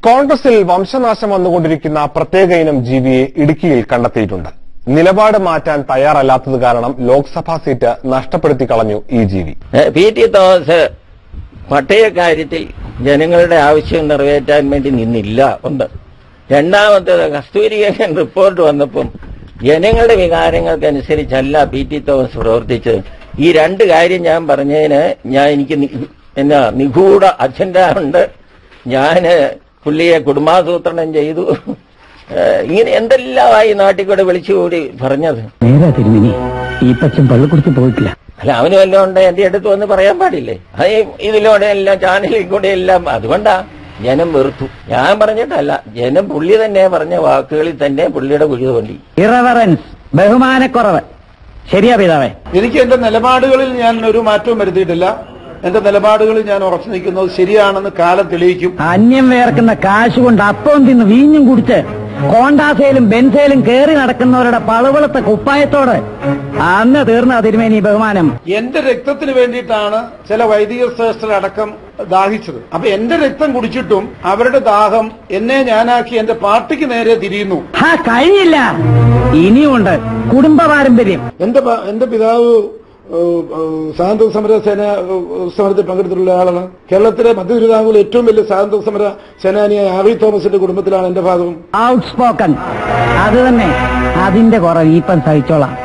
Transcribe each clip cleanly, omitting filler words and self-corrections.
കോൺഗ്രസിൽ വംശനാശം വന്നുകൊണ്ടിരിക്കുന്ന പ്രത്യേക ഇനം ജീവിയെ ഇടുക്കിയിൽ കണ്ടെത്തിയിട്ടുണ്ട്. നിലപാട് മാറ്റാൻ തയ്യാറല്ലാത്തത് കാരണം ലോക്സഭാ സീറ്റ് നഷ്ടപ്പെടുത്തി കളഞ്ഞു ഈ ജീവി. പി.ടി. തോമസ് പട്ടയ കാര്യത്തിൽ ജനങ്ങളുടെ ആവശ്യം നിറവേറ്റാൻ വേണ്ടി നിന്നില്ല. ഒന്ന്. രണ്ടാമത്തേത് കസ്തൂരിരംഗൻ റിപ്പോർട്ട് വന്നപ്പം ജനങ്ങളുടെ വികാരങ്ങൾക്കനുസരിച്ചല്ല പി.ടി. തോമസ് പ്രവർത്തിച്ചത്. ഈ രണ്ട് കാര്യം ഞാൻ പറഞ്ഞതിന് എനിക്ക് നിഗൂഢ അജണ്ട ഉണ്ട്. ഞാൻ പുള്ളിയെ കുടുംബാസൂത്രണം ചെയ്തു. ഇങ്ങനെ എന്തെല്ലാമായി നാട്ടിൽ കൂടെ വിളിച്ചുകൂടി പറഞ്ഞത്. നേരാ തിരുമേനി, ഈ പച്ചൻ പള്ളിക്കുറിച്ച് പോയിട്ടില്ല. അല്ല, അവന് വല്ലതും ഉണ്ട് എന്റെ അടുത്ത് വന്ന് പറയാൻ പാടില്ലേ? അത് ഇതിലൂടെ എല്ലാം ചാനലിൽ കൂടെ എല്ലാം. അതുകൊണ്ടാ ജനം വെറുത്തു. ഞാൻ പറഞ്ഞിട്ടല്ല, ജനം പുള്ളി തന്നെ പറഞ്ഞ വാക്കുകളിൽ തന്നെ പുള്ളിയുടെ കുഴി തോണ്ടി. ഇറവറൻസ്, ബഹുമാനക്കുറവ്. ശരിയാ പിതാവേ. എനിക്ക് എന്റെ നിലപാടുകളിൽ ഞാൻ ഒരു മാറ്റവും വരുത്തിയിട്ടില്ല. എന്റെ നിലപാടുകളിൽ ഞാൻ ഉറച്ചു നിൽക്കുന്നത് ശരിയാണെന്ന് കാലം തെളിയിക്കും. അന്യം വേർക്കുന്ന കാശ് കൊണ്ട് അപ്പം തിന്ന് വീഞ്ഞും കുടിച്ച് കോണ്ടാസയിലും ബെൻസയിലും കയറി നടക്കുന്നവരുടെ പളുവളത്തെ കുപ്പായത്തോട് അന്ന് തീർന്ന തിരുമേനി ബഹുമാനം. എന്റെ രക്തത്തിന് വേണ്ടിയിട്ടാണ് ചില വൈദിക ശ്രേഷ്ഠരടക്കം ദാഹിച്ചത്. അപ്പൊ എന്റെ രക്തം കുടിച്ചിട്ടും അവരുടെ ദാഹം എന്നെ ഞാനാക്കി എന്റെ പാർട്ടിക്ക് നേരെ തിരിയുന്നു. കഴിഞ്ഞില്ല, ഇനിയുമുണ്ട് കുടുംബ പാരമ്പര്യം. എന്റെ പിതാവ് സ്വാതന്ത്ര്യ സമര സമരത്തിൽ പങ്കെടുത്തിട്ടുള്ള ആളാണ്. കേരളത്തിലെ മധ്യ തിരുവിതാംകൂറിൽ ഏറ്റവും വലിയ സ്വാതന്ത്ര്യ സമര സേനാനിയായ ആർ.വി. തോമസിന്റെ കുടുംബത്തിലാണ് എന്റെ ഭാഗവും. Out spoken. അത് തന്നെ അതിന്റെ കുറവ് ഇപ്പം സഹിച്ചോളാം.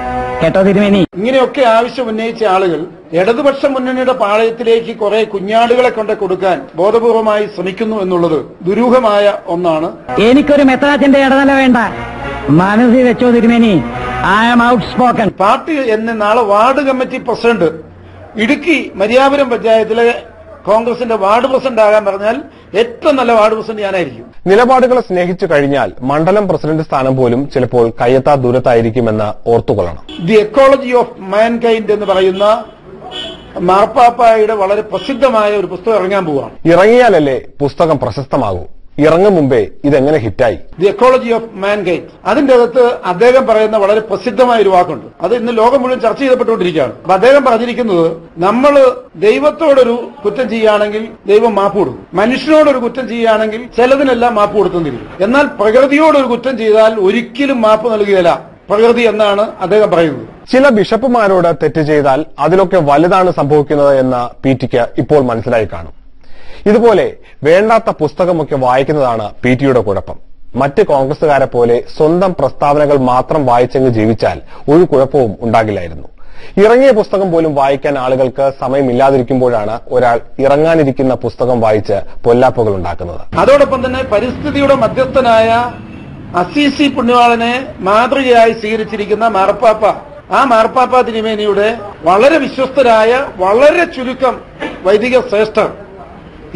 കേട്ടോ തിരുമേനി? ഇങ്ങനെയൊക്കെ ആവശ്യം ഉന്നയിച്ച ആളുകൾ ഇടതുപക്ഷ മുന്നണിയുടെ പാളയത്തിലേക്ക് കുറെ കുഞ്ഞാടുകളെ കൊണ്ട് കൊടുക്കാൻ ബോധപൂർവമായി ശ്രമിക്കുന്നു എന്നുള്ളത് ദുരൂഹമായ ഒന്നാണ്. എനിക്കൊരു മെത്രാച്ചന്റെ ഇടനില വേണ്ട, മനസ്സിൽ വെച്ചോ തിരുമേനി. I am outspoken. Party എന്നെ നാളെ ward committee president Idukki Mariyapuram പഞ്ചായത്തിലെ കോൺഗ്രസിന്റെ വാർഡ് പ്രസിഡന്റ് ആകാൻ പറഞ്ഞാൽ ഏറ്റവും നല്ല വാർഡ് പ്രസിഡന്റ് ഞാനായിരിക്കും. നിലപാടുകളെ സ്നേഹിച്ചു കഴിഞ്ഞാൽ മണ്ഡലം പ്രസിഡന്റ് സ്ഥാനം പോലും ചിലപ്പോൾ കയ്യെത്താ ദൂരത്തായിരിക്കുമെന്ന് ഓർത്തുകൊള്ളണം. ദി എക്കോളജി ഓഫ് മാൻകൈൻഡ് എന്ന് പറയുന്ന മാർപ്പാപ്പായുടെ വളരെ പ്രസിദ്ധമായ ഒരു പുസ്തകം ഇറങ്ങാൻ പോവുകയാണ്. ഇറങ്ങിയാലല്ലേ പുസ്തകം പ്രശസ്തമാകൂ. ഇറങ്ങും മുമ്പേ ഇതെങ്ങനെ ഹിറ്റായി? The ecology of mankind. അതിന്റെ അകത്ത് അദ്ദേഹം പറയുന്ന വളരെ പ്രസിദ്ധമായ ഒരു വാക്കുണ്ട്. അത് ഇന്ന് ലോകം മുഴുവൻ ചർച്ച ചെയ്യപ്പെട്ടുകൊണ്ടിരിക്കുകയാണ്. അപ്പൊ അദ്ദേഹം പറഞ്ഞിരിക്കുന്നത്, നമ്മൾ ദൈവത്തോടൊരു കുറ്റം ചെയ്യുകയാണെങ്കിൽ ദൈവം മാപ്പ് കൊടുക്കും, മനുഷ്യനോടൊരു കുറ്റം ചെയ്യുകയാണെങ്കിൽ ചിലതിനെല്ലാം മാപ്പ് കൊടുത്തെന്നിരിക്കും. എന്നാൽ പ്രകൃതിയോടൊരു കുറ്റം ചെയ്താൽ ഒരിക്കലും മാപ്പ് നൽകുകയില്ല പ്രകൃതി എന്നാണ് അദ്ദേഹം പറയുന്നത്. ചില ബിഷപ്പുമാരോട് തെറ്റ് ചെയ്താൽ അതിലൊക്കെ വലുതാണ് സംഭവിക്കുന്നത് എന്ന് പി.ടിക്ക് ഇപ്പോൾ മനസ്സിലായി കാണും. ഇതുപോലെ വേണ്ടാത്ത പുസ്തകമൊക്കെ വായിക്കുന്നതാണ് പി.ടിയുടെ കുഴപ്പം. മറ്റ് കോൺഗ്രസുകാരെ പോലെ സ്വന്തം പ്രസ്താവനകൾ മാത്രം വായിച്ചങ്ങ് ജീവിച്ചാൽ ഒരു കുഴപ്പവും ഉണ്ടാകില്ലായിരുന്നു. ഇറങ്ങിയ പുസ്തകം പോലും വായിക്കാൻ ആളുകൾക്ക് സമയമില്ലാതിരിക്കുമ്പോഴാണ് ഒരാൾ ഇറങ്ങാനിരിക്കുന്ന പുസ്തകം വായിച്ച് പൊല്ലാപ്പുകൾ ഉണ്ടാക്കുന്നത്. അതോടൊപ്പം തന്നെ പരിസ്ഥിതിയുടെ മധ്യസ്ഥനായ അസീസി പുണ്യവാളനെ മാതൃകയായി സ്വീകരിച്ചിരിക്കുന്ന മാർപ്പാപ്പ, ആ മാർപ്പാപ്പ തിരുമേനിയുടെ വളരെ വിശ്വസ്തരായ വളരെ ചുരുക്കം വൈദിക ശ്രേഷ്ഠർ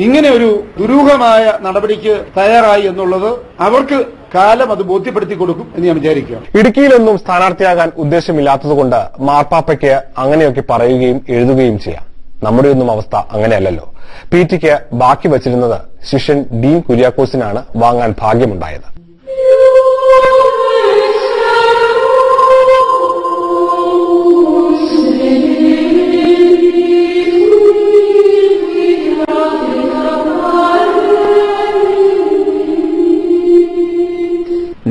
ഇങ്ങനെ ഒരു ദുരൂഹമായ നടപടിക്ക് തയ്യാറായി എന്നുള്ളത് അവർക്ക് കാലം അത് ബോധ്യപ്പെടുത്തി കൊടുക്കും എന്ന് ഞാൻ വിചാരിക്കുകയാണ്. ഇടുക്കിയിലൊന്നും സ്ഥാനാർത്ഥിയാകാൻ ഉദ്ദേശമില്ലാത്തതുകൊണ്ട് മാർപ്പാപ്പയ്ക്ക് അങ്ങനെയൊക്കെ പറയുകയും എഴുതുകയും ചെയ്യാം. നമ്മുടെയൊന്നും അവസ്ഥ അങ്ങനെയല്ലല്ലോ. പി.ടിക്ക് ബാക്കി വച്ചിരുന്നത് ശിഷ്യൻ ഡീൻ കുര്യാക്കോസിനാണ് വാങ്ങാൻ ഭാഗ്യമുണ്ടായത്.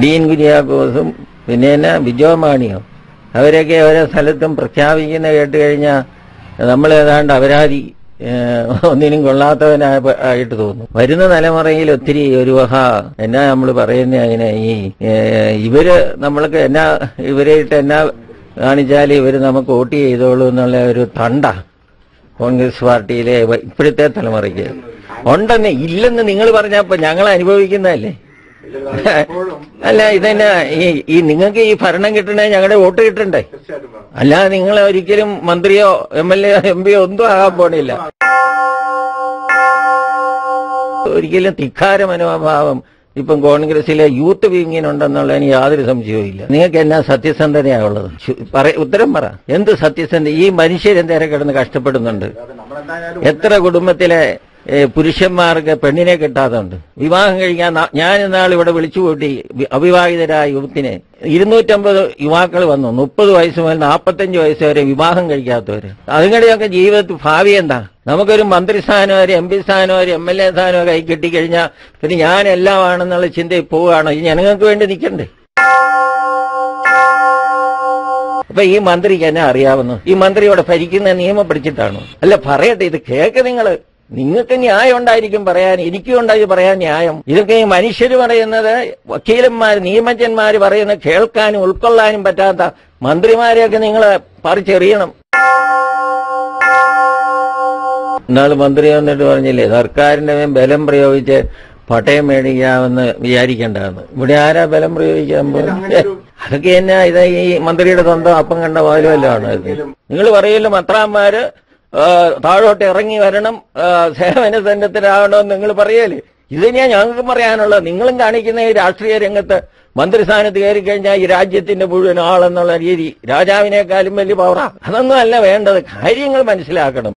ഡീൻ കുര്യാക്കോസും പിന്നെ ബിജോ മാണിയോ അവരൊക്കെ ഓരോ സ്ഥലത്തും പ്രഖ്യാപിക്കുന്ന കേട്ട് കഴിഞ്ഞാൽ നമ്മൾ ഏതാണ്ട് അപരാധി, ഒന്നിനും കൊള്ളാത്തവനായിട്ട് തോന്നും. വരുന്ന തലമുറയിൽ ഒത്തിരി ഒരു എന്നാ നമ്മൾ പറയുന്ന അങ്ങനെ ഇവര് നമ്മൾക്ക് ഇവരെ ഇട്ട് എന്നാ കാണിച്ചാൽ ഇവര് നമുക്ക് വോട്ട് ചെയ്തോളൂ എന്നുള്ള ഒരു തണ്ട കോൺഗ്രസ് പാർട്ടിയിലെ ഇപ്പോഴത്തെ തലമുറയ്ക്ക് ഉണ്ടെന്ന്. ഇല്ലെന്ന് നിങ്ങൾ പറഞ്ഞപ്പോ ഞങ്ങൾ അനുഭവിക്കുന്നതല്ലേ. അല്ല, ഇതന്നെ ഈ നിങ്ങൾക്ക് ഈ ഭരണം കിട്ടണേ ഞങ്ങളുടെ വോട്ട് കിട്ടണ്ടേ? അല്ല, നിങ്ങൾ ഒരിക്കലും മന്ത്രിയോ എം.എൽ.എ എം.പിയോ ഒന്നും ആകാൻ പോണില്ല. ഒരിക്കലും ധിക്കാര മനോഭാവം ഇപ്പം കോൺഗ്രസിലെ യൂത്ത് വിങ്ങിനുണ്ടെന്നുള്ളതിന് യാതൊരു സംശയവും ഇല്ല. നിങ്ങൾക്ക് എന്നാ സത്യസന്ധതയാണുള്ളത്? ഉത്തരം പറ. എന്ത് സത്യസന്ധത? ഈ മനുഷ്യരെന്തേരെ കിടന്ന് കഷ്ടപ്പെടുന്നുണ്ട്. എത്ര കുടുംബത്തിലെ പുരുഷന്മാർക്ക് പെണ്ണിനെ കിട്ടാതുണ്ട്. വിവാഹം കഴിക്കാൻ ഞാൻ ഇന്നാൾ ഇവിടെ വിളിച്ചുകൂട്ടി അവിവാഹിതരായ യുവത്തിനെ 250 യുവാക്കൾ വന്നു. 30 വയസ്സ് മുതൽ 45 വയസ്സ് വരെ വിവാഹം കഴിക്കാത്തവര്. അതുകഴിയൊക്കെ ജീവിതത്തിൽ ഭാവി എന്താ? നമുക്കൊരു മന്ത്രിസ്ഥാനോ ഒരു MP സ്ഥാനോ ഒരു MLA സ്ഥാനോ കൈ കിട്ടിക്കഴിഞ്ഞാൽ പിന്നെ ഞാൻ എല്ലാമാണെന്നുള്ള ചിന്തയിൽ പോവുകയാണോ? ഈ ജനങ്ങൾക്ക് വേണ്ടി നിൽക്കണ്ടേ? അപ്പൊ ഈ മന്ത്രിക്ക് എന്നെ അറിയാവുന്നു. ഈ മന്ത്രി ഇവിടെ ഭരിക്കുന്ന നിയമം പഠിച്ചിട്ടാണോ? അല്ല പറയട്ടെ, ഇത് കേക്ക് നിങ്ങൾക്ക് ന്യായം ഉണ്ടായിരിക്കും പറയാൻ, എനിക്കും ഉണ്ടായി പറയാൻ ന്യായം. ഇതൊക്കെ ഈ മനുഷ്യർ പറയുന്നത്, വക്കീലന്മാർ നിയമജ്ഞന്മാർ പറയുന്നത് കേൾക്കാനും ഉൾക്കൊള്ളാനും പറ്റാത്ത മന്ത്രിമാരെയൊക്കെ നിങ്ങൾ പറിച്ചെറിയണം. ഇന്നാള് മന്ത്രി വന്നിട്ട് പറഞ്ഞില്ലേ, സർക്കാരിന്റെ ബലം പ്രയോഗിച്ച് പട്ടയം മേടിക്കാമെന്ന് വിചാരിക്കേണ്ടതെന്ന്. ഇവിടെ ആരാ ബലം പ്രയോഗിക്കാൻ പോകുന്നത്? അതൊക്കെ എന്നാ ഇത് ഈ മന്ത്രിയുടെ സ്വന്തം അപ്പം കണ്ട പോലുമല്ലാണ്. നിങ്ങൾ പറയല്ലോ മന്ത്രാന്മാര് താഴോട്ട് ഇറങ്ങി വരണം, സേവന സന്നദ്ധരാകണമെന്ന് നിങ്ങൾ പറയല്ലേ? ഇത് തന്നെയാ ഞങ്ങൾക്ക് പറയാനുള്ളത്. നിങ്ങളും കാണിക്കുന്ന ഈ രാഷ്ട്രീയ രംഗത്ത് മന്ത്രിസ്ഥാനത്ത് കയറി കഴിഞ്ഞാൽ ഈ രാജ്യത്തിന്റെ മുഴുവൻ ആളെന്നുള്ള രീതി, രാജാവിനേക്കാളും വലിയ പവറാ. അതൊന്നും അല്ല വേണ്ടത്. കാര്യങ്ങൾ മനസ്സിലാക്കണം.